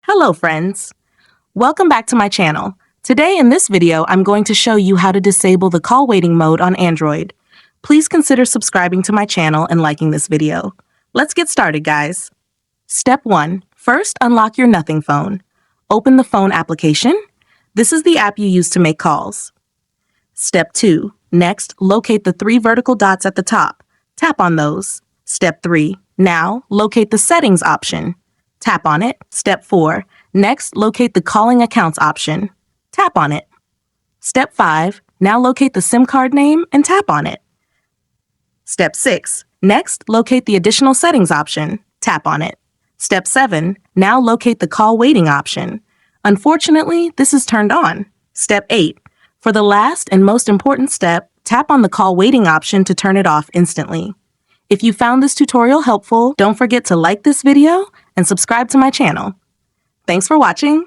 Hello friends! Welcome back to my channel. Today in this video, I'm going to show you how to disable the call waiting mode on Android. Please consider subscribing to my channel and liking this video. Let's get started, guys. Step 1. First, unlock your Nothing phone. Open the phone application. This is the app you use to make calls. Step 2. Next, locate the 3 vertical dots at the top. Tap on those. Step 3. Now, locate the Settings option. Tap on it. Step 4. Next, locate the Calling Accounts option. Tap on it. Step 5. Now locate the SIM card name and tap on it. Step 6. Next, locate the Additional Settings option. Tap on it. Step 7. Now locate the Call Waiting option. Unfortunately, this is turned on. Step 8. For the last and most important step, tap on the Call Waiting option to turn it off instantly. If you found this tutorial helpful, don't forget to like this video and subscribe to my channel. Thanks for watching.